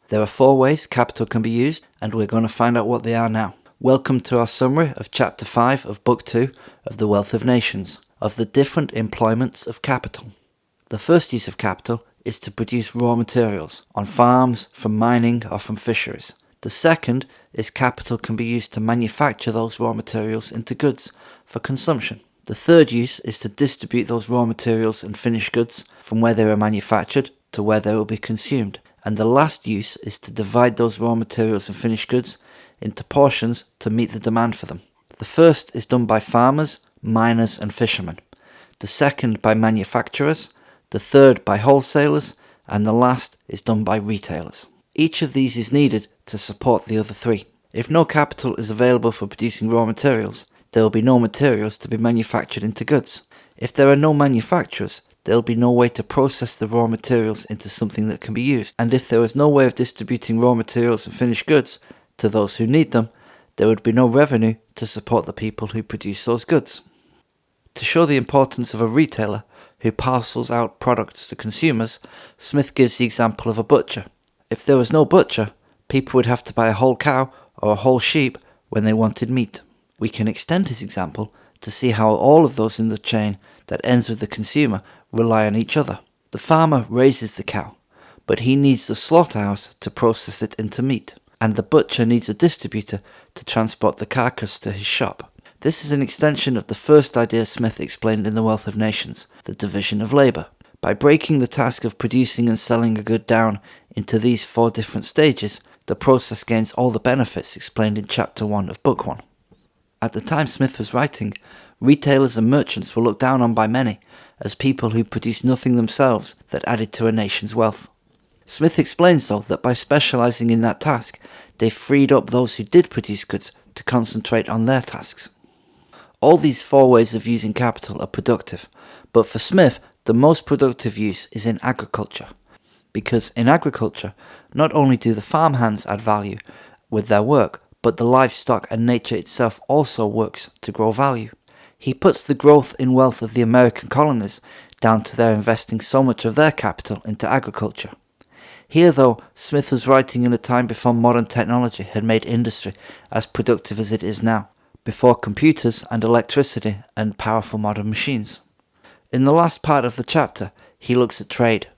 There are 4 ways capital can be used, and we're going to find out what they are now. Welcome to our summary of Chapter 5 of Book 2 of The Wealth of Nations, of the different employments of capital. The first use of capital is to produce raw materials, on farms, from mining or from fisheries. The second is capital can be used to manufacture those raw materials into goods for consumption. The third use is to distribute those raw materials and finished goods from where they were manufactured to where they will be consumed. And the last use is to divide those raw materials and finished goods into portions to meet the demand for them. The first is done by farmers, miners and fishermen. The second by manufacturers, the third by wholesalers, and the last is done by retailers. Each of these is needed to support the other 3. If no capital is available for producing raw materials, there will be no materials to be manufactured into goods. If there are no manufacturers, there will be no way to process the raw materials into something that can be used. And if there was no way of distributing raw materials and finished goods to those who need them, there would be no revenue to support the people who produce those goods. To show the importance of a retailer who parcels out products to consumers, Smith gives the example of a butcher. If there was no butcher, people would have to buy a whole cow or a whole sheep when they wanted meat. We can extend his example to see how all of those in the chain that ends with the consumer rely on each other. The farmer raises the cow, but he needs the slaughterhouse to process it into meat, and the butcher needs a distributor to transport the carcass to his shop. This is an extension of the first idea Smith explained in The Wealth of Nations, the division of labour. By breaking the task of producing and selling a good down into these 4 different stages, the process gains all the benefits explained in Chapter 1 of Book 1. At the time Smith was writing, retailers and merchants were looked down on by many as people who produced nothing themselves that added to a nation's wealth. Smith explains, though, that by specialising in that task, they freed up those who did produce goods to concentrate on their tasks. All these 4 ways of using capital are productive, but for Smith, the most productive use is in agriculture. Because in agriculture, not only do the farmhands add value with their work, but the livestock and nature itself also works to grow value. He puts the growth in wealth of the American colonies down to their investing so much of their capital into agriculture. Here, though, Smith was writing in a time before modern technology had made industry as productive as it is now, before computers and electricity and powerful modern machines. In the last part of the chapter, he looks at trade.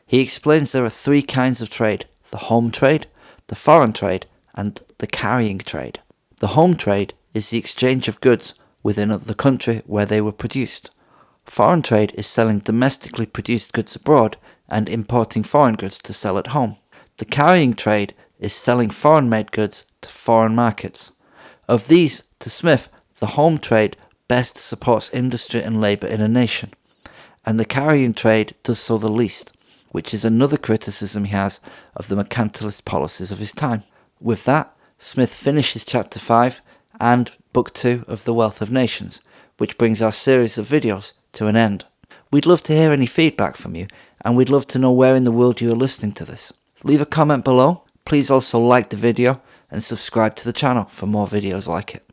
He explains there are 3 kinds of trade: the home trade, the foreign trade, and the carrying trade. The home trade is the exchange of goods within the country where they were produced. Foreign trade is selling domestically produced goods abroad and importing foreign goods to sell at home. The carrying trade is selling foreign-made goods to foreign markets. Of these, to Smith, the home trade best supports industry and labour in a nation, and the carrying trade does so the least, which is another criticism he has of the mercantilist policies of his time. With that, Smith finishes Chapter 5 and Book 2 of The Wealth of Nations, which brings our series of videos to an end. We'd love to hear any feedback from you, and we'd love to know where in the world you are listening to this. Leave a comment below. Please also like the video and subscribe to the channel for more videos like it.